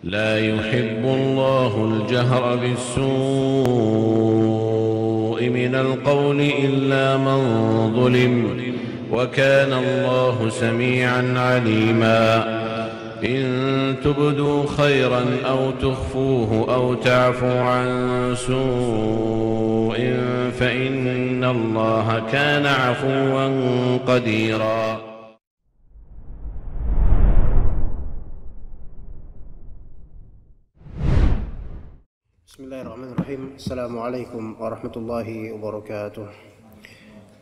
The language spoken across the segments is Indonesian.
لا يحب الله الجهر بالسوء من القول إلا من ظلم وكان الله سميعا عليما إن تبدوا خيرا أو تخفوه أو تعفوا عن سوء فإن الله كان عفوا قديرا. Bismillahirrahmanirrahim. Assalamualaikum warahmatullahi wabarakatuh.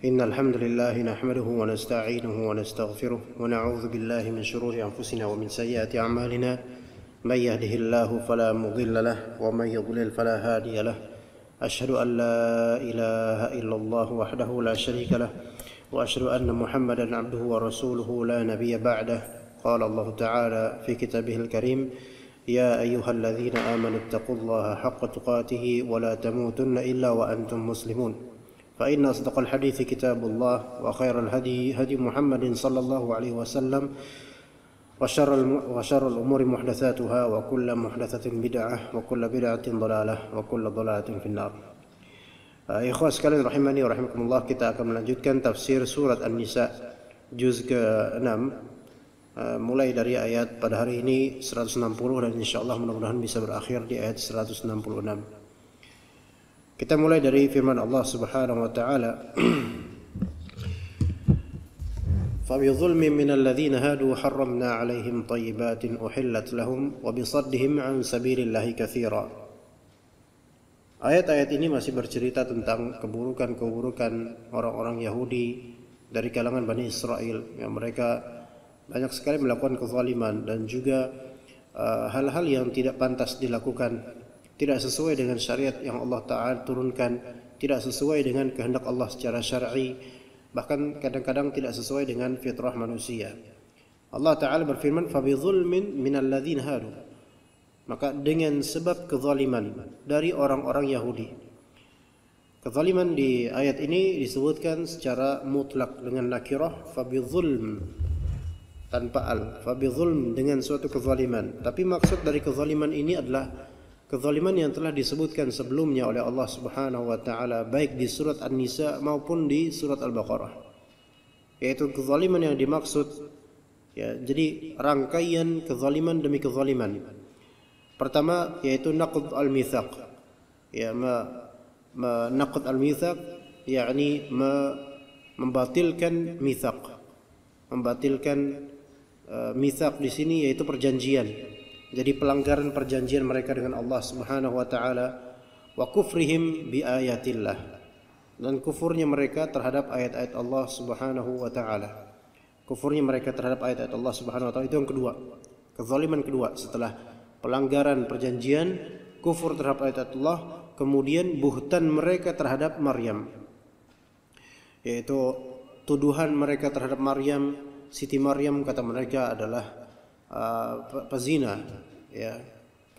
Innal hamdalillah nahmaduhu wa nasta'inuhu wa nastaghfiruh wa na'udzu billahi min shururi anfusina wa min sayyiati a'malina. May yahdihillahu fala mudilla lahu wa may yudlil fala hadiya lahu. Asyhadu an la ilaha illallah wahdahu la syarika lahu wa asyhadu anna Muhammadan 'abduhu wa rasuluhu la nabiyya ba'dahu. Qala Allah ta'ala fi kitabihil karim: يا أيها الذين آمنوا اتقوا الله حق تقاته ولا تموتن إلا وأنتم مسلمون فإن أصدق الحديث كتاب الله وخير الهدي هدي محمد صلى الله عليه وسلم وشر الأمور محدثاتها وكل محدثة بدعة وكل بدعة ضلالة وكل ضلالة في النار. Ikhwan sekalian rahimani wa rahimakumullah, kita akan melanjutkan tafsir surat An-Nisa juz ke-6 mulai dari ayat pada hari ini 160 dan insyaallah mudah-mudahan bisa berakhir di ayat 166. Kita mulai dari firman Allah Subhanahu wa taala, فَبِظُلْمٍ مِّنَ الَّذِينَ هَادُوا حَرَّمْنَا عَلَيْهِمْ طَيِّبَاتٍ أُحِلَّتْ لَهُمْ وَبِصَدِّهِمْ عَنْ سَبِيلِ اللَّهِ كَثِيرًا. Ayat-ayat ini masih bercerita tentang keburukan-keburukan orang-orang Yahudi dari kalangan Bani Israel yang mereka banyak sekali melakukan kezaliman dan juga hal-hal yang tidak pantas dilakukan, tidak sesuai dengan syariat yang Allah Ta'ala turunkan, tidak sesuai dengan kehendak Allah secara syar'i, bahkan kadang-kadang tidak sesuai dengan fitrah manusia. Allah Ta'ala berfirman, فَبِظُلْمٍ مِّنَ الَّذِينَ هَادُوا, maka dengan sebab kezaliman dari orang-orang Yahudi. Kezaliman di ayat ini disebutkan secara mutlak dengan nakirah, فَبِظُلْمٍ tanpa al, fabizulm dengan suatu kezaliman. Tapi maksud dari kezaliman ini adalah kezaliman yang telah disebutkan sebelumnya oleh Allah Subhanahu wa taala baik di surat An-Nisa maupun di surat Al-Baqarah. Yaitu kezaliman yang dimaksud, ya, jadi rangkaian kezaliman demi kezaliman. Pertama yaitu naqd al-mitsaq. Ya, naqd al-mitsaq yakni membatalkan mitsaq. Membatalkan mitsaq di sini yaitu perjanjian. Jadi pelanggaran perjanjian mereka dengan Allah Subhanahu wa taala, wa kufrihim bi ayatillah, dan kufurnya mereka terhadap ayat-ayat Allah Subhanahu wa taala. Kufurnya mereka terhadap ayat-ayat Allah Subhanahu wa taala itu yang kedua. Kezaliman kedua setelah pelanggaran perjanjian, kufur terhadap ayat-ayat Allah, kemudian buhtan mereka terhadap Maryam. Yaitu tuduhan mereka terhadap Maryam, Siti Maryam, kata mereka adalah pezina, ya,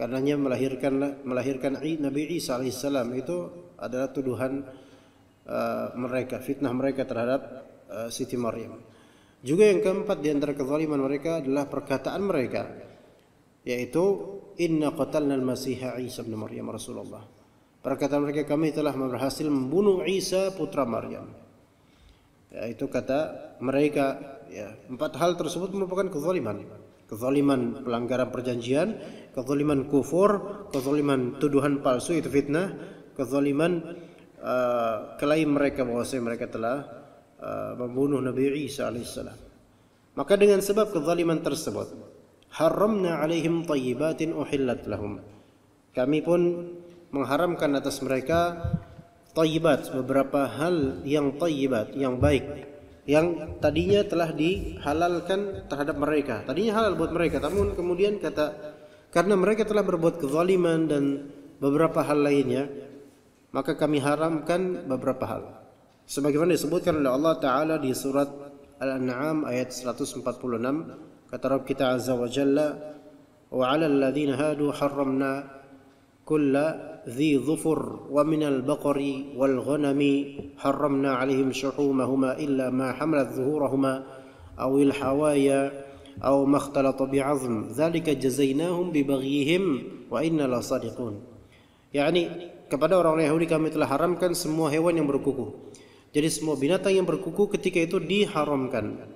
karenanya melahirkan Nabi Isa alaihissalam. Itu adalah tuduhan mereka, fitnah mereka terhadap Siti Maryam. Juga yang keempat di antara kezaliman mereka adalah perkataan mereka, yaitu inna qatalna al-masiha Isa bin Maryam Rasulullah. Perkataan mereka, kami telah berhasil membunuh Isa putra Maryam. Ya, itu kata mereka. Ya, empat hal tersebut merupakan kezaliman. Kezaliman pelanggaran perjanjian, kezaliman kufur, kezaliman tuduhan palsu itu fitnah, kezaliman klaim mereka bahwasanya mereka telah membunuh Nabi Isa alaihissalam. Maka dengan sebab kezaliman tersebut, haramna alaihim thayyibatin uhillat lahum, kami pun mengharamkan atas mereka thayyibat, beberapa hal yang thayyibat, yang baik, yang tadinya telah dihalalkan terhadap mereka. Tadinya halal buat mereka, namun kemudian karena mereka telah berbuat kezaliman dan beberapa hal lainnya, maka kami haramkan beberapa hal. Sebagaimana disebutkan oleh Allah Ta'ala di surat Al-An'am ayat 146, kata Rabb kita Azza wa Jalla, wa 'alal ladzina hadu harramna kulla ذي ظفر ومن البقر والغنم حرمنا عليهم شحومهما إلا ما حملت ظهورهما أو الحوايا aw makhtalata bi'azm dzalika jazainahum bibaghihim wa inna lasadiqun. Yani kepada orang Yahudi kami telah haramkan semua hewan yang berkuku. Jadi semua binatang yang berkuku ketika itu diharamkan.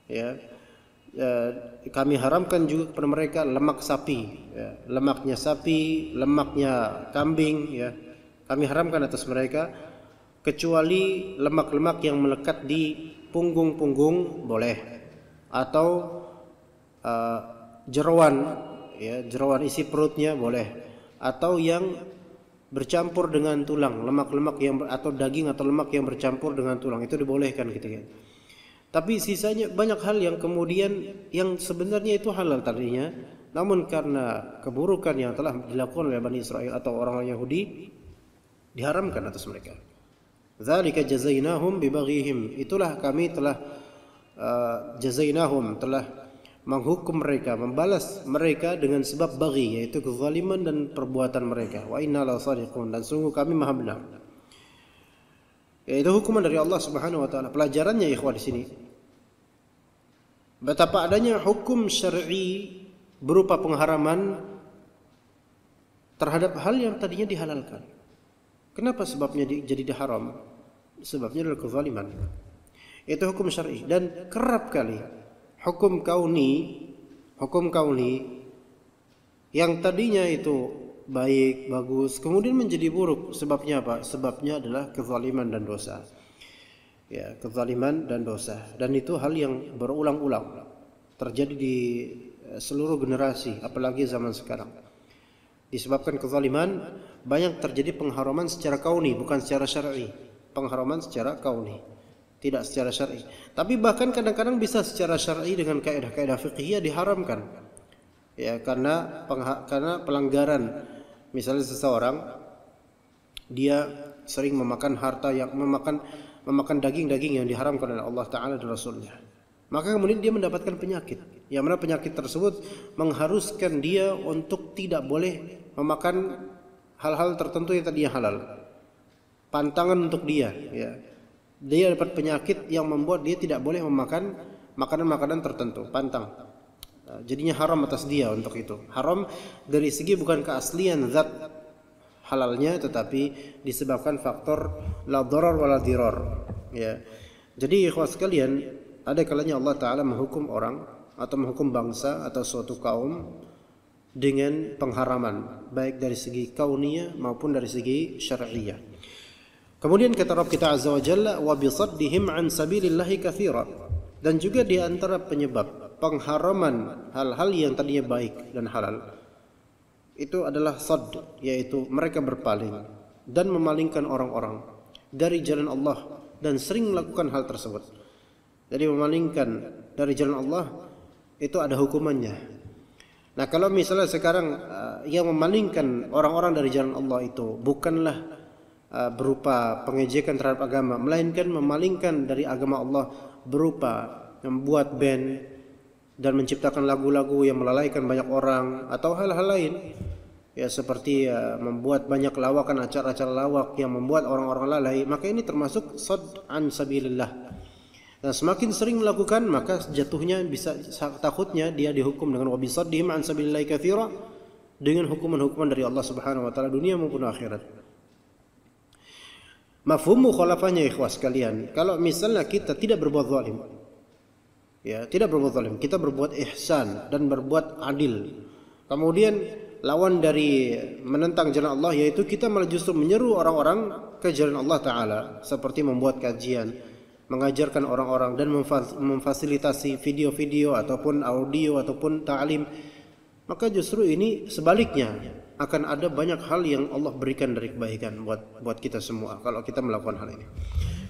Ya. Kami haramkan juga kepada mereka lemak sapi, ya. Lemaknya sapi, lemaknya kambing, ya. Kami haramkan atas mereka, kecuali lemak-lemak yang melekat di punggung-punggung boleh, atau jeroan, ya, jeroan isi perutnya boleh, atau yang bercampur dengan tulang, lemak-lemak yang atau daging atau lemak yang bercampur dengan tulang, itu dibolehkan gitu ya. Tapi sisanya banyak hal yang kemudian yang sebenarnya itu halal tadinya, namun karena keburukan yang telah dilakukan oleh Bani Israel atau orang-orang Yahudi, diharamkan atas mereka. Dzalika jazainahum bibaghihim, itulah kami telah jazainahum, telah menghukum mereka, membalas mereka dengan sebab baghi, yaitu kezaliman dan perbuatan mereka. Wa inna lasadiqun, dan sungguh kami maha benar. Yaitu hukuman dari Allah Subhanahu wa taala. Pelajarannya ikhwah di sini, betapa adanya hukum syar'i berupa pengharaman terhadap hal yang tadinya dihalalkan. Kenapa sebabnya jadi diharam? Sebabnya adalah kezaliman. Itu hukum syar'i, dan kerap kali hukum kauni yang tadinya itu baik, bagus, kemudian menjadi buruk. Sebabnya apa? Sebabnya adalah kezaliman dan dosa. Ya, kezaliman dan dosa. Dan itu hal yang berulang-ulang terjadi di seluruh generasi, apalagi zaman sekarang. Disebabkan kezaliman, banyak terjadi pengharaman secara kauni, bukan secara syar'i. Pengharaman secara kauni, tidak secara syar'i. Tapi bahkan kadang-kadang bisa secara syar'i dengan kaidah-kaidah fiqhiyah diharamkan. Ya, karena pelanggaran. Misalnya seseorang dia sering memakan harta yang memakan daging-daging yang diharamkan oleh Allah Ta'ala dan Rasulnya, maka kemudian dia mendapatkan penyakit, yang mana penyakit tersebut mengharuskan dia untuk tidak boleh memakan hal-hal tertentu yang tadinya halal. Pantangan untuk dia, ya. Dia dapat penyakit yang membuat dia tidak boleh memakan makanan-makanan tertentu, pantang. Jadinya haram atas dia untuk itu. Haram dari segi bukan keaslian zat halalnya, tetapi disebabkan faktor la darar wa la dirar. Ya. Jadi ikhwas sekalian, ada kalanya Allah Ta'ala menghukum orang atau menghukum bangsa atau suatu kaum dengan pengharaman, baik dari segi kauniyah maupun dari segi syar'iyah. Kemudian kata Rabb kita Azza wa Jalla, wa bisaddihim an sabilillahi katsira, dan juga di antara penyebab pengharaman hal-hal yang tadinya baik dan halal itu adalah sadd, yaitu mereka berpaling dan memalingkan orang-orang dari jalan Allah, dan sering melakukan hal tersebut. Jadi memalingkan dari jalan Allah itu ada hukumannya. Nah, kalau misalnya sekarang yang memalingkan orang-orang dari jalan Allah itu bukanlah berupa pengejekan terhadap agama, melainkan memalingkan dari agama Allah berupa membuat band dan menciptakan lagu-lagu yang melalaikan banyak orang, atau hal-hal lain, ya, seperti membuat banyak lawakan, acara-acara lawak yang membuat orang-orang lalai, maka ini termasuk sadd an sabilillah. Dan semakin sering melakukan, maka jatuhnya bisa, takutnya dia dihukum dengan wa bisaddihim an sabilillahi katsira, dengan hukuman-hukuman dari Allah Subhanahu wa taala dunia maupun akhirat. Mafhum mukhalafahnya ikhwas sekalian, kalau misalnya kita tidak berbuat zalim, ya, tidak berbuat zalim, kita berbuat ihsan dan berbuat adil, kemudian lawan dari menentang jalan Allah, yaitu kita malah justru menyeru orang-orang ke jalan Allah Ta'ala, seperti membuat kajian, mengajarkan orang-orang, dan memfasilitasi video-video ataupun audio ataupun ta'lim, maka justru ini sebaliknya akan ada banyak hal yang Allah berikan dari kebaikan buat kita semua kalau kita melakukan hal ini.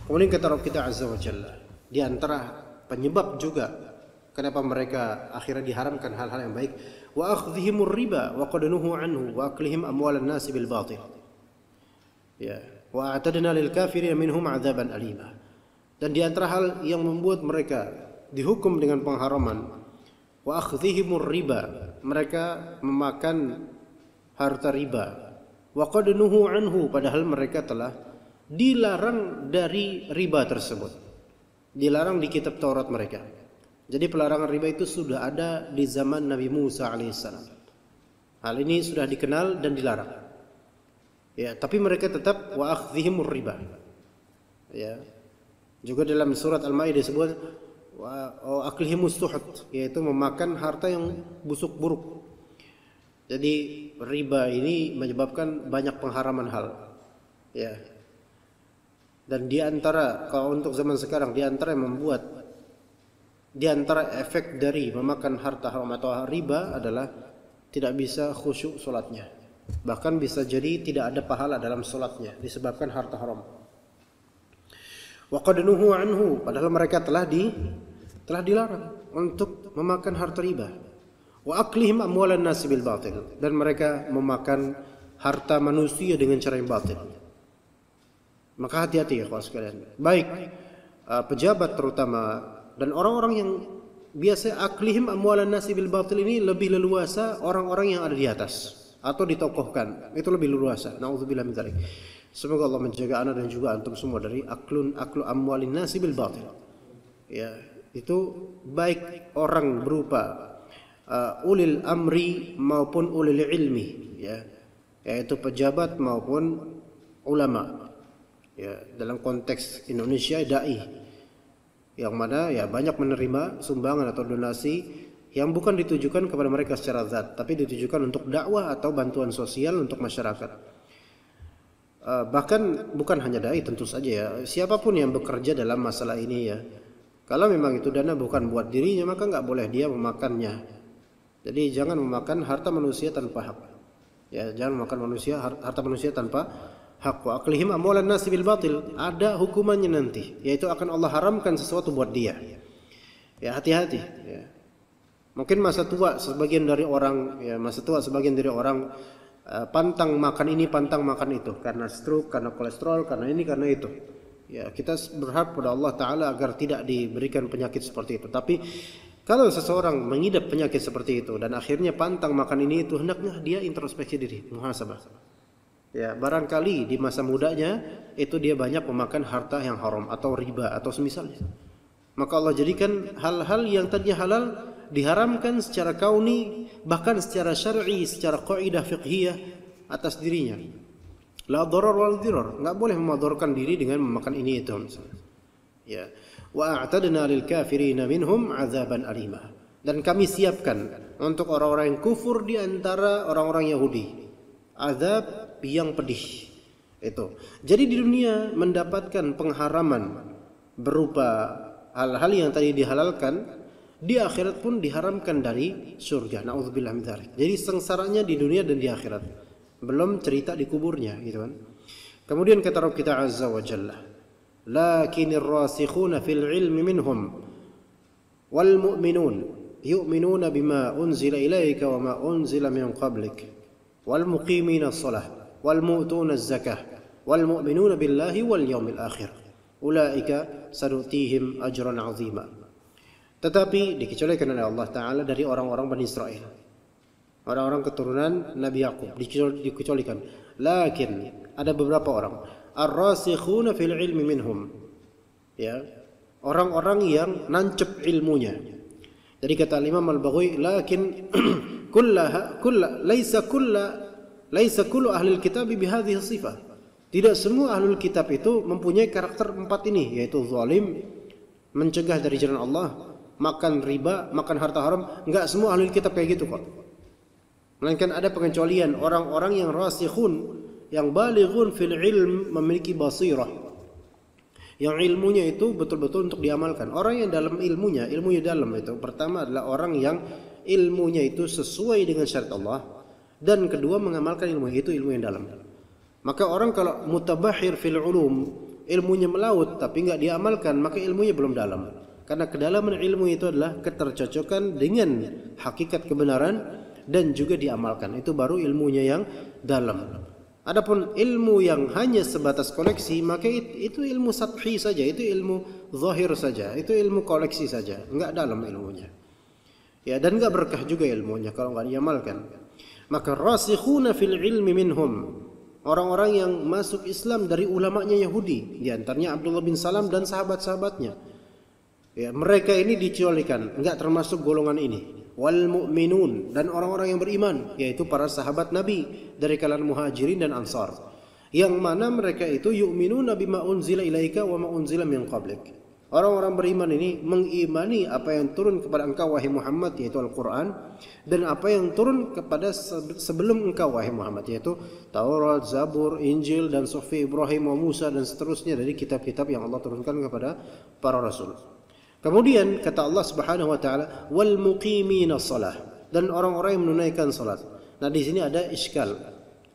Kemudian kata Rabb kita Azza wa Jalla, di antara penyebab juga kenapa mereka akhirnya diharamkan hal-hal yang baik, wa akhdhihimur riba wa qad nuhu anhu wa aklihim amwalan nasi bil batil, ya, wa a'tadna lil kafirin minhum adzaban alima. Dan di antara hal yang membuat mereka dihukum dengan pengharaman, wa akhdhihimur riba, mereka memakan harta riba, wa qad nuhu anhu, padahal mereka telah dilarang dari riba tersebut, dilarang di kitab Taurat mereka. Jadi pelarangan riba itu sudah ada di zaman Nabi Musa alaihissalam. Hal ini sudah dikenal dan dilarang. Ya, tapi mereka tetap wa akhdhihimur riba. Ya. Juga dalam surat Al-Maidah disebut wa aklihimus suhut, yaitu memakan harta yang busuk buruk. Jadi riba ini menyebabkan banyak pengharaman hal. Ya. Dan di antara kalau untuk zaman sekarang di antara yang membuat di antara efek dari memakan harta haram atau riba adalah tidak bisa khusyuk solatnya. Bahkan bisa jadi tidak ada pahala dalam solatnya disebabkan harta haram. Wa qad nuhu anhu, padahal mereka telah dilarang untuk memakan harta riba. Wa aklihim amwalan nasi bil batil, dan mereka memakan harta manusia dengan cara yang batil. Maka hati-hati ya kawan sekalian. Baik pejabat terutama dan orang-orang yang biasa aklihim amwalan nasi bil batil ini lebih leluasa orang-orang yang ada di atas atau ditokohkan. Itu lebih leluasa. Nauzubillah min dzalik. Semoga Allah menjaga ana dan juga antum semua dari aklu amwalin nasi bil batil. Ya, itu baik orang berupa ulil amri maupun ulil ilmi, ya, yaitu pejabat maupun ulama. Ya, dalam konteks Indonesia dai yang mana ya banyak menerima sumbangan atau donasi yang bukan ditujukan kepada mereka secara zat, tapi ditujukan untuk dakwah atau bantuan sosial untuk masyarakat. Bahkan bukan hanya dai, tentu saja ya, siapapun yang bekerja dalam masalah ini ya, kalau memang itu dana bukan buat dirinya maka nggak boleh dia memakannya. Jadi jangan memakan harta manusia tanpa hak. Ya, jangan memakan harta manusia tanpa hak. Wa aklihim amwalan nasi bil batil, ada hukumannya nanti, yaitu akan Allah haramkan sesuatu buat dia. Ya, hati-hati ya. Mungkin masa tua sebagian dari orang pantang makan ini, pantang makan itu karena stroke, karena kolesterol, karena ini, karena itu. Ya, kita berharap pada Allah Ta'ala agar tidak diberikan penyakit seperti itu. Tapi kalau seseorang mengidap penyakit seperti itu dan akhirnya pantang makan ini itu, hendaknya dia introspeksi diri, muhasabah. Ya, barangkali di masa mudanya itu dia banyak memakan harta yang haram atau riba atau semisalnya. Maka Allah jadikan hal-hal yang tadinya halal diharamkan secara kauni, bahkan secara syar'i, secara kaidah fiqhiyah atas dirinya. La dharar wal dirar, enggak boleh memadorkan diri dengan memakan ini itu misalnya. Ya. Wa a'tadna lil kafirin minhum 'adzaban alima. Dan kami siapkan untuk orang-orang yang kufur di antara orang-orang Yahudi azab yang pedih. Itu. Jadi di dunia mendapatkan pengharaman berupa hal-hal yang tadi dihalalkan, di akhirat pun diharamkan dari surga. Nauzubillah min dzalik. Jadi sengsaranya di dunia dan di akhirat. Belum cerita di kuburnya, gitu kan. Kemudian kata Rabb kita azza wa jalla, lakinir rasikhuna fil ilmi minhum wal mu'minun yu'minuna bima unzila ilayka wa ma unzila min qablik wal muqimina shalah wal mu'tuna az-zakah wal mu'minuna billahi wal yawmil akhir ulaika sanutihim ajran 'azima. Tetapi dikecualikan oleh Allah Ta'ala dari orang-orang Bani Israel, orang-orang keturunan Nabi Yakub dikecualikan. Lakin ada beberapa orang ar-rasikhuna fil ilmi minhum, ya, orang-orang yang nancep ilmunya. Jadi kata Imam Al-Baghawi, lakin laisa kullu ahli kitab bihadhihi sifah. Tidak semua ahlul kitab itu mempunyai karakter empat ini, yaitu zalim, mencegah dari jalan Allah, makan riba, makan harta haram. Enggak semua ahlul kitab kayak gitu kok. Melainkan ada pengecualian orang-orang yang rasikhun, yang balighun fil ilm, memiliki basirah, yang ilmunya itu betul-betul untuk diamalkan. Orang yang dalam ilmunya dalam itu, pertama adalah orang yang ilmunya itu sesuai dengan syariat Allah, dan kedua mengamalkan ilmu itu, ilmu yang dalam. Maka orang kalau mutabahir fil ulum, ilmunya melaut tapi enggak diamalkan, maka ilmunya belum dalam. Karena kedalaman ilmu itu adalah ketercocokan dengan hakikat kebenaran dan juga diamalkan. Itu baru ilmunya yang dalam. Adapun ilmu yang hanya sebatas koleksi, maka itu ilmu sathi saja, itu ilmu zahir saja, itu ilmu koleksi saja, enggak dalam ilmunya. Ya, dan enggak berkah juga ilmunya kalau enggak diamalkan. Maka rasikhuna fil ilmi minhum, orang-orang yang masuk Islam dari ulamanya Yahudi, di antaranya Abdullah bin Salam dan sahabat-sahabatnya. Ya, mereka ini dikecualikan, enggak termasuk golongan ini. Wal mu'minun, dan orang-orang yang beriman, yaitu para sahabat Nabi dari kalangan Muhajirin dan Ansar. Yang mana mereka itu yu'minuna bima unzila ilaika wa ma unzila min qablik. Orang-orang beriman ini mengimani apa yang turun kepada engkau wahai Muhammad, yaitu Al-Quran, dan apa yang turun kepada sebelum engkau wahai Muhammad, yaitu Taurat, Zabur, Injil, dan Suhuf Ibrahim wa Musa, dan seterusnya dari kitab-kitab yang Allah turunkan kepada para rasul. Kemudian kata Allah Subhanahu wa taala, wal muqimina shalah, dan orang-orang yang menunaikan salat. Nah, di sini ada iskal.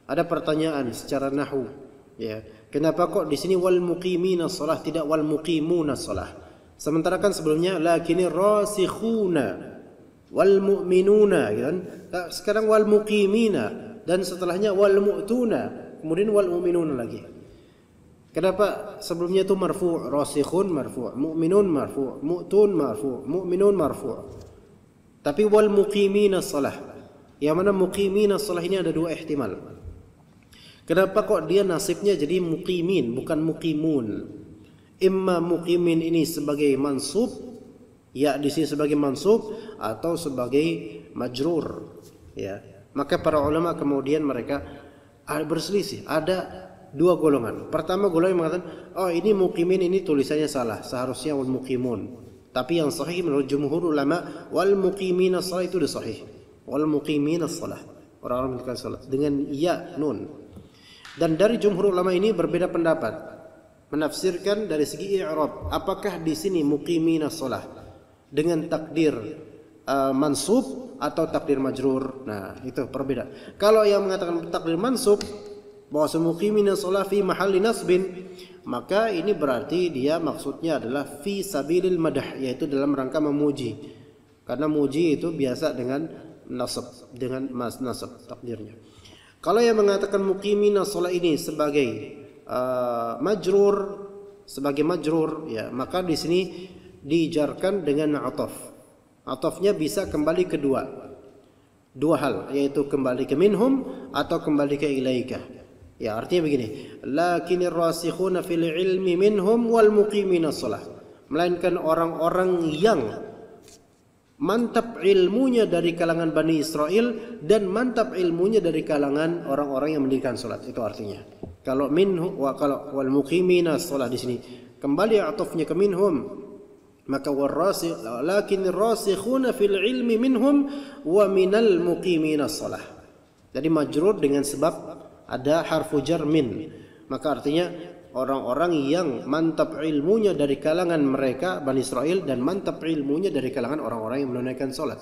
Ada pertanyaan secara nahwu, ya. Kenapa kok di sini wal muqimina shalah tidak wal muqimuna shalah? Sementara kan sebelumnya lakinir rasikhuna wal mu'minuna, kan? Sekarang wal muqimina, dan setelahnya wal mu'tuna, kemudian wal mu'minuna lagi. Kenapa sebelumnya itu marfu', rasikhun marfu', mu'minun marfu', mu'tun marfu', mu'minun marfu'. Tapi wal muqimina shalah, yang mana muqimina shalah ini ada dua ihtimal. Kenapa kok dia nasibnya jadi muqimin bukan muqimun? Imma muqimin ini sebagai mansub, ya di sini sebagai mansub, atau sebagai majrur, ya. Maka para ulama kemudian mereka berselisih. Ada dua golongan. Pertama golongan yang mengatakan, oh ini muqimin, ini tulisannya salah, seharusnya wal muqimun. Tapi yang sahih menurut jumhur ulama, wal muqimina shalah itu sudah sahih. Wal muqimina shalah, orang-orang menunaikan salat dengan ya nun. Dan dari jumhur ulama ini berbeda pendapat, menafsirkan dari segi i'rab. Apakah di sini muqimina shalah dengan takdir mansub atau takdir majrur? Nah, itu berbeda. Kalau yang mengatakan takdir mansub, bahwa muqimina shalah fi mahalli nasbin, maka ini berarti dia maksudnya adalah fi sabilil madah, yaitu dalam rangka memuji. Karena muji itu biasa dengan nasab, dengan nasab takdirnya. Kalau yang mengatakan muqimina shalah ini sebagai majrur, ya, maka di sini dijarkan dengan ataf. Atafnya bisa kembali ke dua hal, yaitu kembali ke minhum atau kembali ke ilaika. Ya, artinya begini, lakinir rasikhuna fil ilmi minhum wal muqimina shalah, melainkan orang-orang yang mantap ilmunya dari kalangan Bani Israel dan mantap ilmunya dari kalangan orang-orang yang mendirikan salat. Itu artinya. Kalau minhum kalau wal muqimina shalah di sini kembali atafnya ke minhum, maka lakinir rasikhuna fil ilmi minhum wa minal muqimina shalah. Jadi majrur dengan sebab ada harfu jar min. Maka artinya orang-orang yang mantap ilmunya dari kalangan mereka Bani Israel dan mantap ilmunya dari kalangan orang-orang yang menunaikan salat.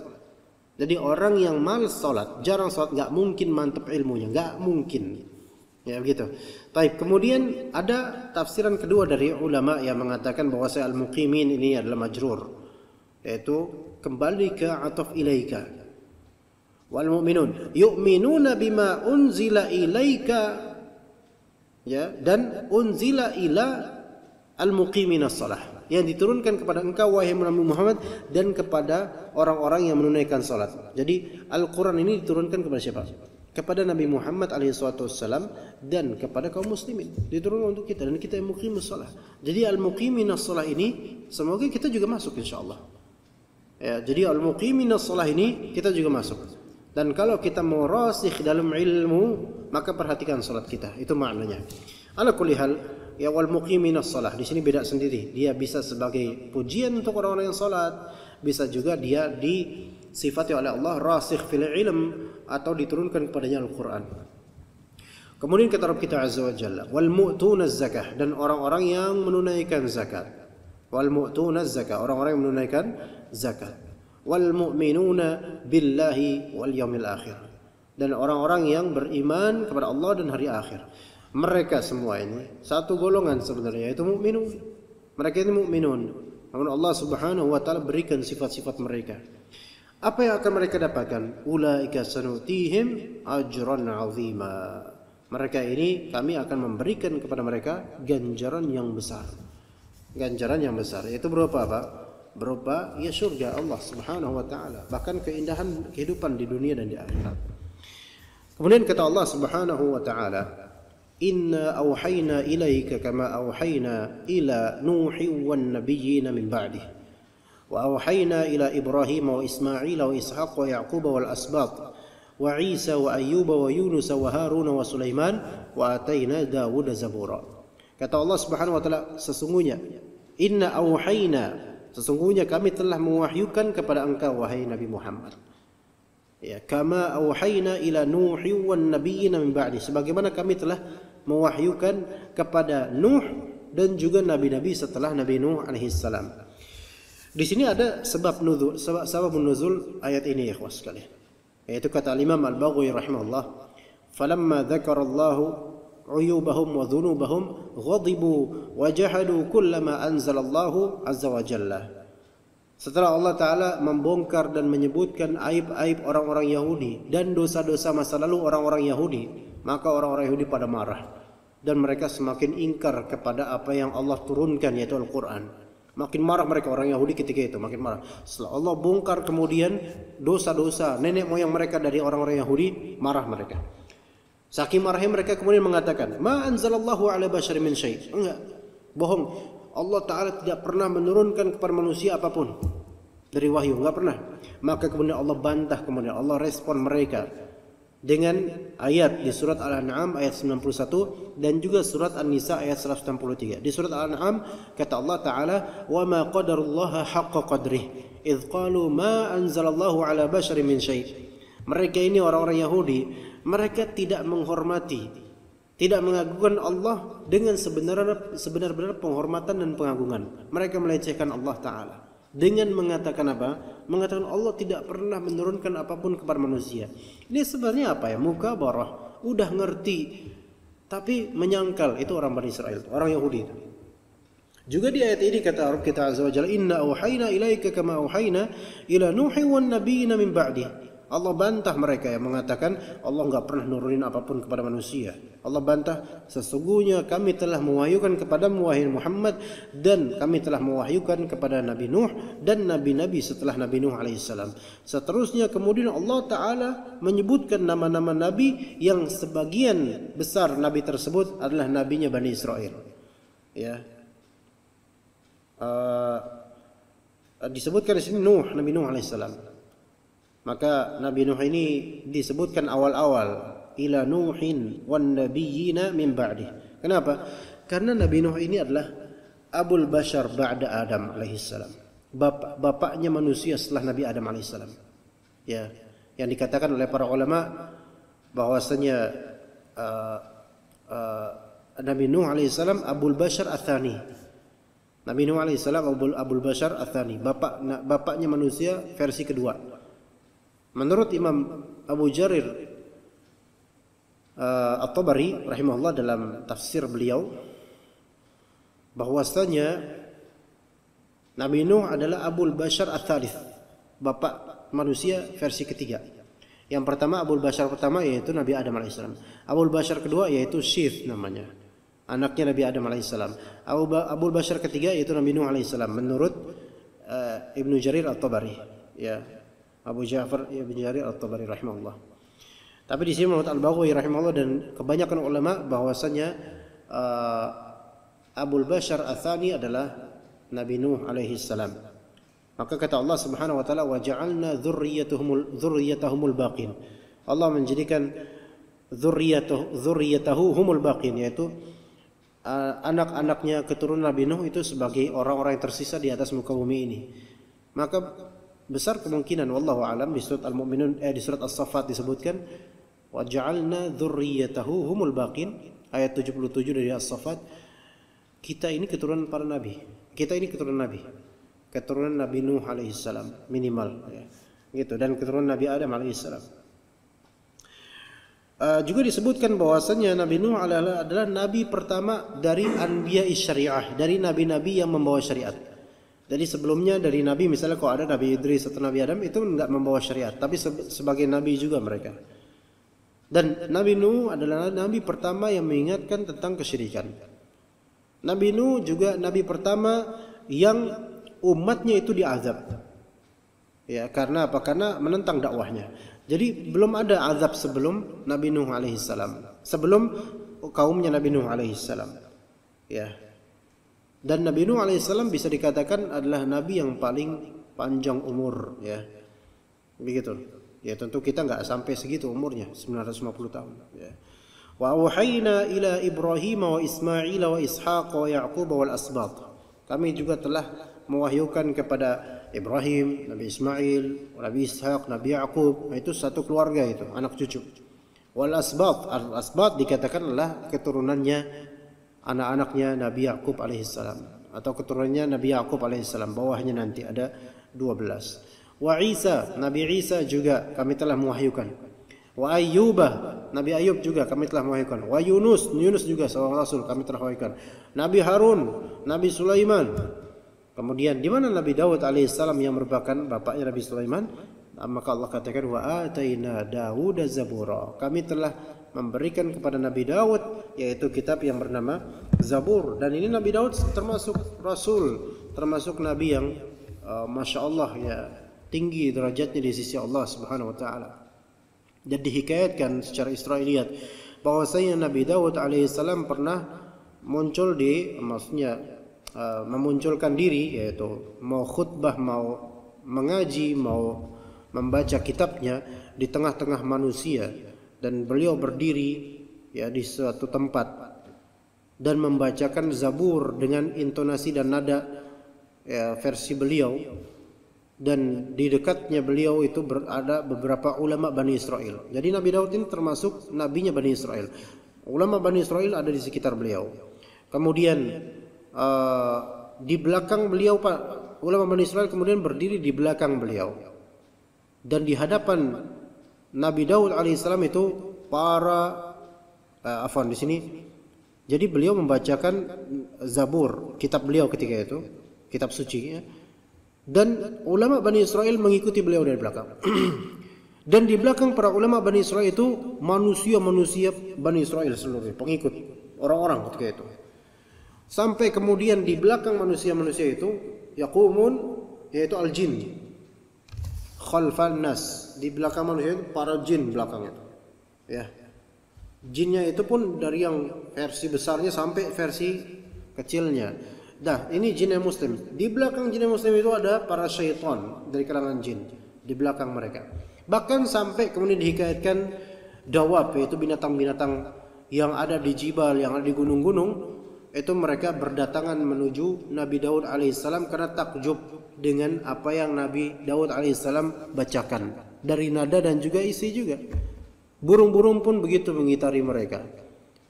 Jadi orang yang malas salat, jarang salat, enggak mungkin mantap ilmunya, enggak mungkin. Ya begitu. Baik, kemudian ada tafsiran kedua dari ulama yang mengatakan bahwa al-muqimin ini adalah majrur, yaitu kembali ke ataf ilaika. Wal mu'minun yu'minuna bima unzila ilaika, ya, dan unzila ila al-muqimina shalah, yang diturunkan kepada engkau wahai Nabi Muhammad dan kepada orang-orang yang menunaikan salat. Jadi Al-Quran ini diturunkan kepada siapa? Kepada Nabi Muhammad SAW dan kepada kaum muslimin. Diturunkan untuk kita dan kita yang muqimus shalah. Jadi al-muqimina shalah ini semoga kita juga masuk insyaallah. Ya, jadi al-muqimina shalah ini kita juga masuk. Dan kalau kita mau rasikh dalam ilmu, maka perhatikan salat kita. Itu maknanya. Ala kulli hal, ya wal muqimina shalah di sini beda sendiri. Dia bisa sebagai pujian untuk orang-orang yang salat, bisa juga dia disifati oleh Allah rasikh fil ilm atau diturunkan kepadanya Al-Qur'an. Kemudian kata Rabb kita Azza wa Jalla, wal mu'tuna zakah, dan orang-orang yang menunaikan zakat. Wal mu'tuna zakah, orang-orang yang menunaikan zakat. Wal mu'minuna billahi wal yaumil akhir, dan orang-orang yang beriman kepada Allah dan hari akhir. Mereka semua ini satu golongan sebenarnya, yaitu mukminun. Mereka ini mukminun. Namun Allah Subhanahu wa taala berikan sifat-sifat mereka. Apa yang akan mereka dapatkan? Ulaika sanutihim ajran 'azima. Mereka ini kami akan memberikan kepada mereka ganjaran yang besar. Ganjaran yang besar, yaitu berupa apa? Berupa ya surga Allah Subhanahu wa taala, bahkan keindahan kehidupan di dunia dan di akhirat. Kemudian kata Allah Subhanahu wa taala, inna auhayna ilaika kama auhayna ila nuhi wan nabiyyin min ba'dih. Wa awhayna ila Ibrahim wa Ismail wa Ishaq wa Yaqub wal asbat wa Isa wa Ayyub wa Yunus wa Harun wa Sulaiman wa atayna Dawud zabura. Kata Allah Subhanahu wa taala, sesungguhnya inna awhayna, sesungguhnya kami telah mewahyukan kepada engkau wahai Nabi Muhammad. Ya, kama awhayna ila Nuhi wan nabiyina min ba'di, sebagaimana kami telah mewahyukan kepada Nuh dan juga nabi-nabi setelah Nabi Nuh alaihi salam. Di sini ada sebab nuzul ayat ini ya ikhwas sekalian. Yaitu kata Imam Al-Baghawi rahimahullah, falamma dzakara Allahu uyubahum wa dhunubahum ghadibu wa jahadu kullama anzalallahu azza wa jalla. Setelah Allah Ta'ala membongkar dan menyebutkan aib-aib orang-orang Yahudi dan dosa-dosa masa lalu orang-orang Yahudi, maka orang-orang Yahudi pada marah dan mereka semakin ingkar kepada apa yang Allah turunkan, yaitu Al-Quran. Makin marah mereka orang Yahudi ketika itu, makin marah. Setelah Allah bongkar kemudian dosa-dosa nenek moyang mereka dari orang-orang Yahudi, marah mereka. Saking marahnya mereka kemudian mengatakan, ma anzalallahu ala basyarin min syai'. Enggak, bohong. Allah Ta'ala tidak pernah menurunkan kepada manusia apapun dari wahyu, enggak pernah. Maka kemudian Allah bantah, kemudian Allah respon mereka dengan ayat di surat Al-An'am ayat 91 dan juga surat An-Nisa ayat 163. Di surat Al-An'am kata Allah Ta'ala, wa ma qadarullaha haqqa qadrih idh qalu ma anzalallahu ala basyarin min syai'. Mereka ini orang-orang Yahudi, mereka tidak menghormati, tidak mengagungkan Allah dengan sebenar-benar penghormatan dan pengagungan. Mereka melecehkan Allah Ta'ala dengan mengatakan apa? Mengatakan Allah tidak pernah menurunkan apapun kepada manusia. Ini sebenarnya apa ya? Mukabarah, udah ngerti tapi menyangkal. Itu orang Bani Israel, orang Yahudi itu. Juga di ayat ini kata Rabb kita azza wa jalla, inna auhayna ilaika kama auhayna ila Nuhi wan nabiyina min ba'di. Allah bantah mereka yang mengatakan Allah enggak pernah nurunin apapun kepada manusia. Allah bantah, sesungguhnya kami telah mewahyukan kepadamu wahai Muhammad, dan kami telah mewahyukan kepada Nabi Nuh dan nabi-nabi setelah Nabi Nuh alaihissalam. Seterusnya kemudian Allah Ta'ala menyebutkan nama-nama nabi yang sebagian besar nabi tersebut adalah nabinya Bani Israel. Ya. Disebutkan di sini Nabi Nuh alaihissalam. Maka Nabi Nuh ini disebutkan awal-awal ila Nuhin wan nabiyina min ba'di. Kenapa? Karena Nabi Nuh ini adalah Abul Bashar ba'da Adam alaihissalam. Bapaknya manusia setelah Nabi Adam alaihissalam. Ya, yang dikatakan oleh para ulama bahwasanya Nabi Nuh alaihissalam Abul Bashar Ats-Tsani. Nabi Nuh alaihissalam Abul Bashar Ats-Tsani, bapaknya manusia versi kedua. Menurut Imam Abu Jarir At-Tabari rahimahullah dalam tafsir beliau, bahwasanya Nabi Nuh adalah Abul Bashar Ats-Tsalits, bapak manusia versi ketiga. Yang pertama, Abul Bashar pertama yaitu Nabi Adam alaihissalam. Abul Bashar kedua yaitu Syith namanya, anaknya Nabi Adam alaihissalam. Abul Bashar ketiga yaitu Nabi Nuh alaihissalam menurut Ibnu Jarir At-Tabari, ya. Abu Ja'far Ibn Jarir At-Tabari rahimahullah. Tapi di sini menurut Al-Baghawi rahimahullah dan kebanyakan ulama bahwasanya Abul Bashar Ats-Tsani adalah Nabi Nuh alaihi salam. Maka kata Allah Subhanahu wa taala, wa ja'alna dzurriyyatahumul baqin. Allah menjadikan dzurriyyatahu humul baqin, yaitu anak-anaknya keturunan Nabi Nuh itu sebagai orang-orang yang tersisa di atas muka bumi ini. Maka besar kemungkinan wallahu alam di surat Al-Mu'minun di surat As-Saffat disebutkan wa ja'alna dzurriyyatahu humul baqin, ayat 77 dari As-Saffat. Kita ini keturunan para nabi. Kita ini keturunan nabi. Keturunan Nabi Nuh alaihi salam minimal ya. Gitu, dan keturunan Nabi Adam alaihi salam. Juga disebutkan bahwasanya Nabi Nuh adalah nabi pertama dari anbiya syariah, dari nabi-nabi yang membawa syariat. Jadi sebelumnya dari nabi, misalnya kalau ada Nabi Idris atau Nabi Adam, itu enggak membawa syariat, tapi sebagai nabi juga mereka. Dan Nabi Nuh adalah nabi pertama yang mengingatkan tentang kesyirikan. Nabi Nuh juga nabi pertama yang umatnya itu diazab. Ya, karena apa? Karena menentang dakwahnya. Jadi belum ada azab sebelum Nabi Nuh alaihissalam, sebelum kaumnya Nabi Nuh alaihissalam. Ya. Dan Nabi Nuh alaihissalam bisa dikatakan adalah nabi yang paling panjang umur, ya. Begitu. Ya tentu kita nggak sampai segitu umurnya, 950 tahun, ya. Wa auhayna ila Ibrahim wa Ismail wa Ishaq wa Yaqub wal asbat. Kami juga telah mewahyukan kepada Ibrahim, Nabi Ismail, Nabi Ishaq, Nabi Yaqub. Nah, itu satu keluarga itu, anak cucu. Wal asbat, al-asbat dikatakan adalah keturunannya, anak-anaknya Nabi Yaqub alaihissalam, atau keturunannya Nabi Yaqub alaihissalam. Bawahnya nanti ada 12. Wa Isa, Nabi Isa juga kami telah mewahyukan. Wa Ayyuba, Nabi Ayub juga kami telah mewahyukan. Wa Yunus juga seorang rasul kami telah mewahyukan. Nabi Harun, Nabi Sulaiman. Kemudian di mana Nabi Daud alaihissalam yang merupakan bapaknya Nabi Sulaiman? Maka Allah katakan wa ataina Daud zabura. Kami telah memberikan kepada Nabi Daud yaitu kitab yang bernama Zabur. Dan ini Nabi Daud termasuk rasul, termasuk nabi yang masya Allah ya tinggi derajatnya di sisi Allah Subhanahu wa taala. Dan dihikayatkan secara Israiliyat bahwasanya Nabi Daud alaihissalam pernah muncul memunculkan diri, yaitu mau khutbah, mau mengaji, mau membaca kitabnya di tengah-tengah manusia, dan beliau berdiri ya di suatu tempat dan membacakan Zabur dengan intonasi dan nada ya, versi beliau. Dan di dekatnya beliau itu ada beberapa ulama Bani Israel. Jadi Nabi Daud ini termasuk nabinya Bani Israel. Ulama Bani Israel ada di sekitar beliau. Kemudian di belakang beliau, Pak, ulama Bani Israel kemudian berdiri di belakang beliau. Dan di hadapan Nabi Daud alaihissalam itu di sini. Jadi beliau membacakan Zabur, kitab beliau ketika itu, kitab suci ya. Dan ulama Bani Israel mengikuti beliau dari belakang. Dan di belakang para ulama Bani Israel itu manusia-manusia Bani Israel seluruhnya, pengikut orang-orang ketika itu. Sampai kemudian di belakang manusia-manusia itu yaqumun, yaitu al-jin, khalfan nas, di belakang manusia itu para jin belakangnya. Ya. Jinnya itu pun dari yang versi besarnya sampai versi kecilnya. Dah, ini jin yang muslim. Di belakang jin yang muslim itu ada para syaitan dari kalangan jin di belakang mereka. Bahkan sampai kemudian dihikayatkan dawab, yaitu binatang-binatang yang ada di jibal, yang ada di gunung-gunung, itu mereka berdatangan menuju Nabi Daud alaihissalam karena takjub dengan apa yang Nabi Daud alaihissalam bacakan dari nada dan juga isi juga. Burung-burung pun begitu mengitari mereka.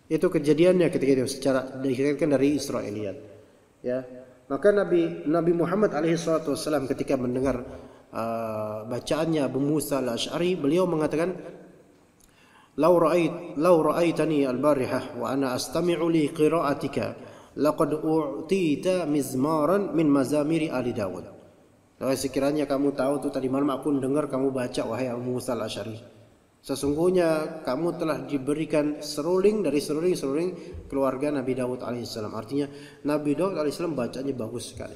Itu kejadiannya ketika itu secara dihikayatkan dari Israiliyat. Ya, maka Nabi Muhammad alaihissalam ketika mendengar bacaannya Abu Musa al-Asy'ari, beliau mengatakan, "Lau ra'aitani al-barihah wa ana astami'u li qira'atika laqad u'tita mizmaran min mazamiri ali Daud." Sekiranya kamu tahu tuh tadi malam aku dengar kamu baca wahai Abu Musa al-Asy'ari. Sesungguhnya kamu telah diberikan seruling dari seruling keluarga Nabi Daud alaihissalam. Artinya Nabi Daud alaihissalam bacanya bagus sekali.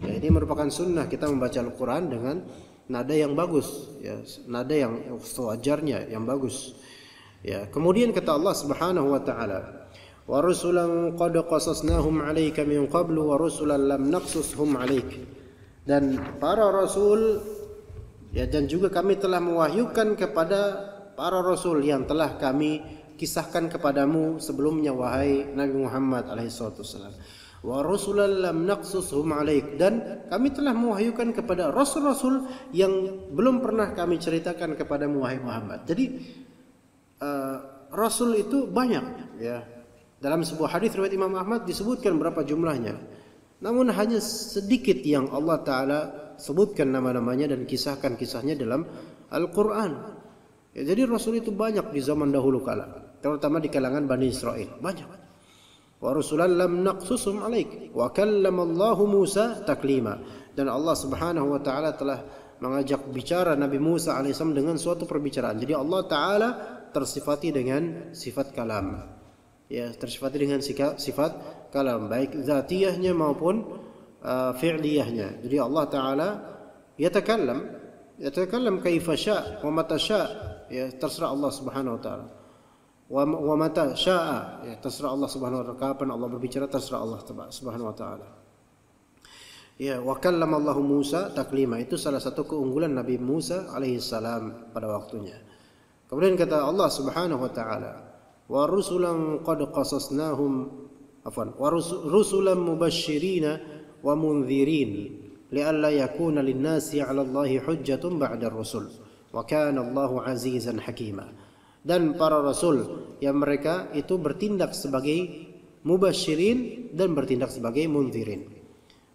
Ya, ini merupakan sunnah kita membaca Al-Quran dengan nada yang bagus, ya, nada yang sewajarnya, yang bagus. Ya, kemudian kata Allah Subhanahu wa taala, "Wa rusulan qad qasasnahum 'alaika min qablu wa rusulan lam naqsushum 'alaik." Dan para rasul, ya, dan juga kami telah mewahyukan kepada para rasul yang telah kami kisahkan kepadamu sebelumnya wahai Nabi Muhammad alaihissalam. Wa rusulan lam naqsushum 'alaik, dan kami telah mewahyukan kepada rasul-rasul yang belum pernah kami ceritakan kepadamu wahai Muhammad. Jadi rasul itu banyak, ya. Dalam sebuah hadis riwayat Imam Ahmad disebutkan berapa jumlahnya. Namun hanya sedikit yang Allah taala sebutkan nama-namanya dan kisahkan kisahnya dalam Al-Qur'an. Ya, jadi rasul itu banyak di zaman dahulu kala, terutama di kalangan Bani Israel, banyak. Wa rusulan lam naqsusum 'alaik wa kallama Allahu Musa taklima. Dan Allah Subhanahu wa taala telah mengajak bicara Nabi Musa alaihissalam dengan suatu perbicaraan. Jadi Allah taala tersifati dengan sifat kalam. Ya, tersifati dengan sifat kalam, baik zatiyahnya maupun fi'liyahnya. Jadi Allah taala yatakallam kaifa syaa wa mata syaa, ya terserah Allah Subhanahu wa taala. Wa mata syaa, ya terserah Allah Subhanahu wa taala, kapan Allah berbicara terserah Allah Subhanahu wa taala. Ya, wa kallamallahu Musa taklima, itu salah satu keunggulan Nabi Musa alaihissalam pada waktunya. Kemudian kata Allah Subhanahu wa taala, wa rusulan qad qasasnahum wa rusulan mubashshirina wa mundzirin li'alla yakuna lin-nasi 'ala Allahi hujjatun ba'da ar-rusul wa kana Allahu 'azizan hakima. Dan para rasul yang mereka itu bertindak sebagai mubasyirin dan bertindak sebagai mundzirin,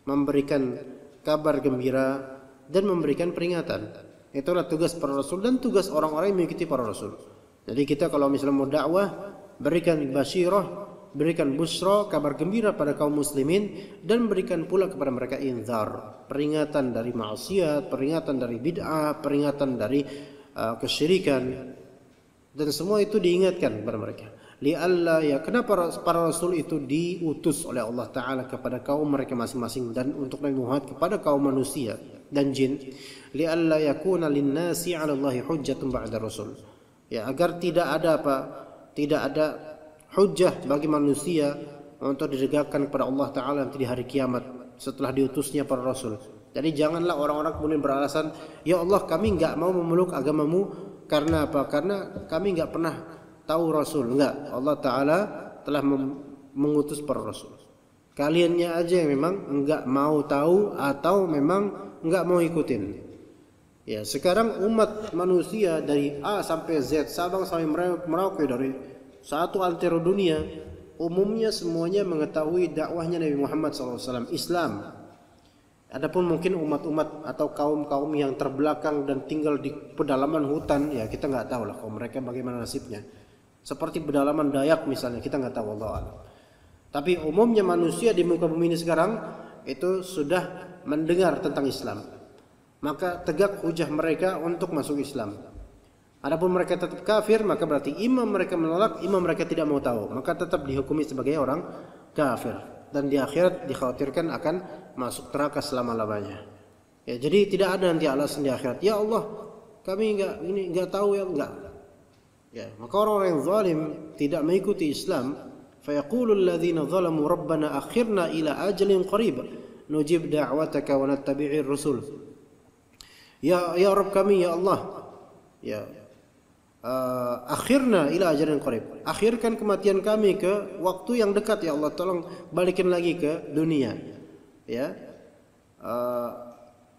memberikan kabar gembira dan memberikan peringatan. Itulah tugas para rasul dan tugas orang-orang yang mengikuti para rasul. Jadi kita kalau misalnya mau dakwah, berikan basyirah, berikan busra, kabar gembira pada kaum muslimin, dan berikan pula kepada mereka inzar, peringatan dari maksiat, peringatan dari bid'ah, peringatan dari kesyirikan, dan semua itu diingatkan kepada mereka. Li'alla, ya, kenapa para rasul itu diutus oleh Allah Ta'ala kepada kaum mereka masing-masing dan untuk Nabi Muhammad kepada kaum manusia dan jin? Li'alla yakuna linnasi 'ala Allahi hujjatun ba'da rasul, ya, agar tidak ada hujjah bagi manusia untuk ditegakkan kepada Allah Ta'ala nanti di hari kiamat setelah diutusnya para rasul. Jadi janganlah orang-orang kemudian beralasan, ya Allah kami enggak mau memeluk agamamu karena apa? Karena kami enggak pernah tahu rasul. Enggak, Allah Ta'ala telah mengutus para rasul. Kaliannya aja yang memang enggak mau tahu atau memang enggak mau ikutin. Ya, sekarang umat manusia dari A sampai Z, Sabang sampai Merauke, dari satu antero dunia, umumnya semuanya mengetahui dakwahnya Nabi Muhammad SAW, Islam. Adapun mungkin umat-umat atau kaum-kaum yang terbelakang dan tinggal di pedalaman hutan, ya kita nggak tahu lah kalau mereka bagaimana nasibnya. Seperti pedalaman Dayak misalnya, kita nggak tahu, Allah alam. Tapi umumnya manusia di muka bumi ini sekarang itu sudah mendengar tentang Islam. Maka tegak hujah mereka untuk masuk Islam. Adapun mereka tetap kafir, maka berarti imam mereka menolak, imam mereka tidak mau tahu, maka tetap dihukumi sebagai orang kafir, dan di akhirat dikhawatirkan akan masuk neraka selama-lamanya. Ya, jadi tidak ada nanti alasan di akhirat, ya Allah kami enggak tahu, ya enggak. Ya, maka orang-orang yang zalim tidak mengikuti Islam, fayaqulu alladhina zalamu rabbana akhirna ila ajalin qarib nujib da'wataka wa nattabi'ir rusul. Ya Rabb kami, ya Allah, ya akhirna ila ajalin qarib, akhirkan kematian kami ke waktu yang dekat, ya Allah, tolong balikin lagi ke dunia, ya.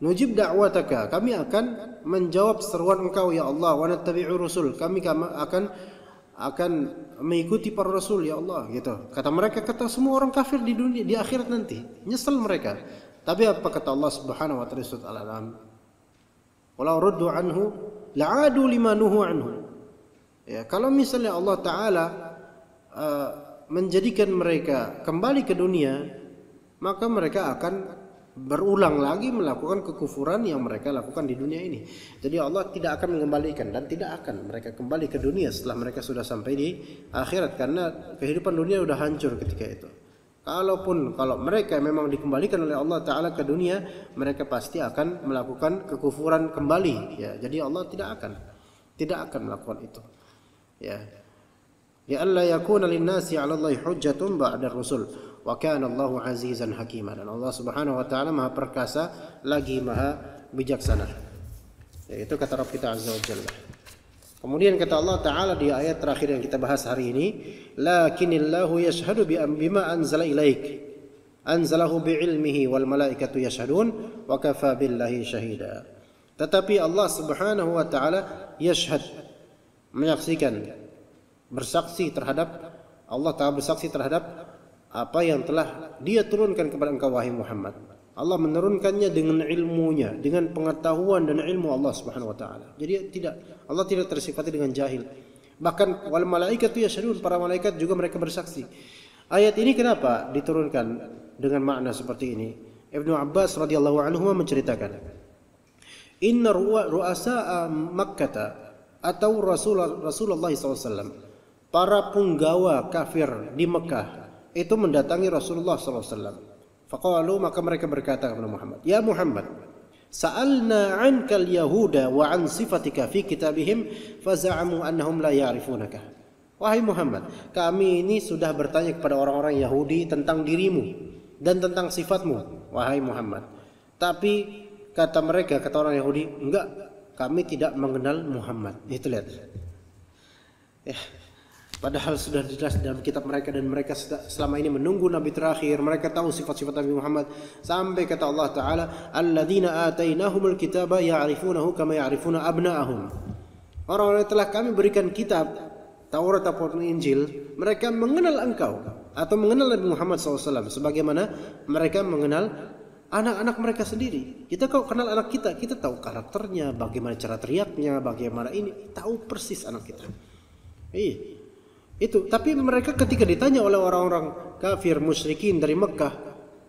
Nujib da'wataka, kami akan menjawab seruan engkau ya Allah, wa nattabi'ur rusul, kami akan mengikuti para rasul ya Allah, gitu. Kata mereka, kata semua orang kafir di dunia, di akhirat nanti nyesel mereka. Tapi apa kata Allah Subhanahu wa ta'ala surat Al-An'am? Walau ruddu anhu la'adu lima nuhu anhu. Ya, kalau misalnya Allah Ta'ala menjadikan mereka kembali ke dunia, maka mereka akan berulang lagi melakukan kekufuran yang mereka lakukan di dunia ini. Jadi Allah tidak akan mengembalikan dan tidak akan mereka kembali ke dunia setelah mereka sudah sampai di akhirat, karena kehidupan dunia sudah hancur ketika itu. Kalau mereka memang dikembalikan oleh Allah Ta'ala ke dunia, mereka pasti akan melakukan kekufuran kembali, ya. Jadi Allah tidak akan melakukan itu, ya. Ya alla yakuna linnasi 'ala Allahi hujjatun ba'da ar-rusul wa kana Allahu 'azizan hakima. Dan Allah Subhanahu wa taala Maha perkasa lagi Maha bijaksana. Ya, itu kata Rabb kita Azza wa Jalla. Kemudian kata Allah Ta'ala di ayat terakhir yang kita bahas hari ini, lakinnillahu yashhadu bima anzala ilaik anzalahu bi'ilmihi wal malaikatu yashhadun wa kafa billahi syahida. Tetapi Allah Subhanahu wa taala yashhad, menyaksikan, bersaksi terhadap, Allah Ta'ala bersaksi terhadap apa yang telah Dia turunkan kepada engkau wahai Muhammad. Allah menurunkannya dengan ilmunya, dengan pengetahuan dan ilmu Allah Subhanahu wa taala. Jadi Allah tidak tersifati dengan jahil. Bahkan wal malaikatu yashhadun, para malaikat juga mereka bersaksi. Ayat ini kenapa diturunkan dengan makna seperti ini? Ibnu Abbas radhiyallahu anhu menceritakan, inna ru'asa'a Makkah atau Rasulullah SAW, para punggawa kafir di Mekah itu mendatangi Rasulullah SAW. Faqalu, maka mereka berkata kepada Muhammad, ya Muhammad, sa'alna 'anka al-yahuda wa 'an sifatika fi kitabihim faza'amu annahum la ya'rifunaka. Wahai Muhammad, kami ini sudah bertanya kepada orang-orang Yahudi tentang dirimu dan tentang sifatmu, wahai Muhammad. Tapi kata mereka, kata orang Yahudi, enggak, kami tidak mengenal Muhammad. Itu lihat. Ya, padahal sudah jelas dalam kitab mereka, dan mereka selama ini menunggu Nabi terakhir. Mereka tahu sifat-sifat Nabi Muhammad. Sampai kata Allah Ta'ala, alladzina atainahumul kitaba ya'rifunahu kama ya'rifuna abna'ahum. Orang-orang yang telah kami berikan kitab, Taurat ataupun Injil, mereka mengenal engkau atau mengenal Nabi Muhammad SAW sebagaimana mereka mengenal anak-anak mereka sendiri. Kita kalau kenal anak kita, kita tahu karakternya, bagaimana cara teriaknya, bagaimana ini, tahu persis anak kita. Iya. Itu, tapi mereka ketika ditanya oleh orang-orang kafir musyrikin dari Mekah,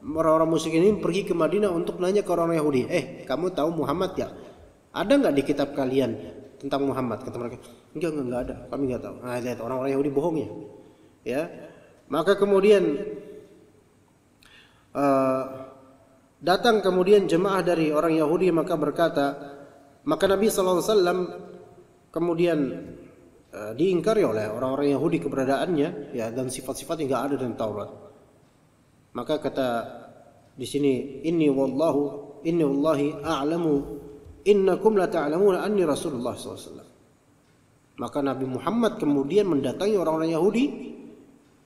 orang-orang musyrikin ini pergi ke Madinah untuk nanya ke orang Yahudi, kamu tahu Muhammad ya? Ada nggak di kitab kalian tentang Muhammad? Kata mereka, enggak ada, kami nggak tahu. Nah, lihat orang-orang Yahudi bohongnya, ya. Maka kemudian datang kemudian jemaah dari orang Yahudi, maka Nabi SAW kemudian diingkari oleh orang-orang Yahudi keberadaannya, ya, dan sifat-sifat yang enggak ada dalam Taurat. Maka kata di sini, inni wallahi a'lamu innakum la ta'lamuna anni Rasulullah SAW. Maka Nabi Muhammad kemudian mendatangi orang-orang Yahudi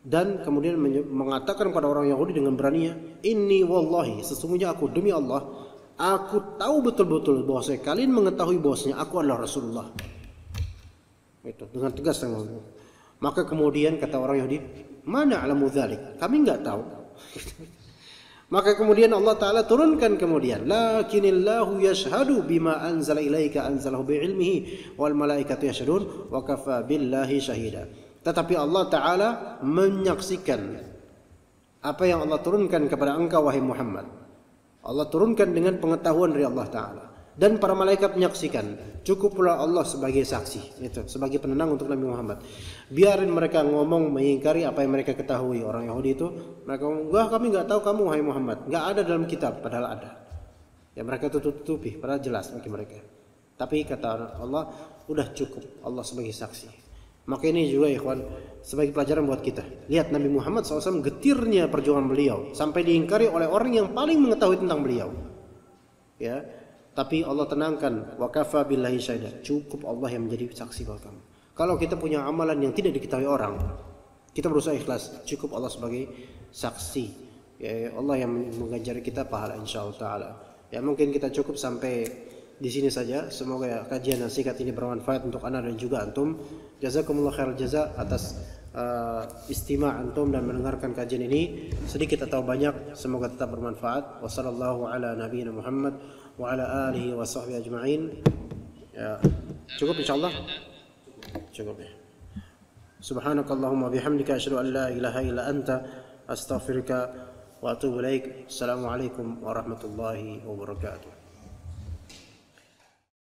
dan kemudian mengatakan kepada orang Yahudi dengan beraninya, inni wallahi, sesungguhnya aku, demi Allah, aku tahu betul-betul bahwasanya kalian mengetahui bahwasanya aku adalah Rasulullah. Itu dengan tegas. Maka kemudian kata orang Yahudi, mana alamu dzalik, kami enggak tahu. Maka kemudian Allah Ta'ala turunkan kemudian, lakinillahu yashhadu bima anzala ilaika anzalahu bi'ilmihi wal malaikatu yashhadun wa kafa billahi syahida. Tetapi Allah Ta'ala menyaksikan apa yang Allah turunkan kepada engkau wahai Muhammad. Allah turunkan dengan pengetahuan dari Allah Ta'ala, dan para malaikat menyaksikan. Cukup pula Allah sebagai saksi, itu sebagai penenang untuk Nabi Muhammad. Biarin mereka ngomong mengingkari apa yang mereka ketahui. Orang Yahudi itu mereka ngomong, wah, kami nggak tahu kamu wahai Muhammad, nggak ada dalam kitab, padahal ada. Ya, mereka tutup-tutupi, padahal jelas bagi mereka. Tapi kata Allah, udah cukup Allah sebagai saksi. Maka ini juga ikhwan sebagai pelajaran buat kita. Lihat Nabi Muhammad SAW getirnya perjuangan beliau sampai diingkari oleh orang yang paling mengetahui tentang beliau. Ya. Tapi Allah tenangkan, wa kafa billahi syahida, cukup Allah yang menjadi saksi buat kamu. Kalau kita punya amalan yang tidak diketahui orang, kita berusaha ikhlas, cukup Allah sebagai saksi. Ya, Allah yang mengajari kita pahala insyaallah taala. Ya, mungkin kita cukup sampai di sini saja. Semoga kajian dan singkat ini bermanfaat untuk ana dan juga antum. Jazakumullah khairal jaza atas istima' antum dan mendengarkan kajian ini sedikit atau banyak, semoga tetap bermanfaat. Wassallallahu ala nabiyyina Muhammad wa ala alihi wa sahbihi ajma'in. Ya, cukup insyaallah. Cukup ya. Subhanakallahumma bihamdika asyhadu an la ilaha illa anta astaghfiruka wa atubu ilaik. Assalamualaikum warahmatullahi wabarakatuh.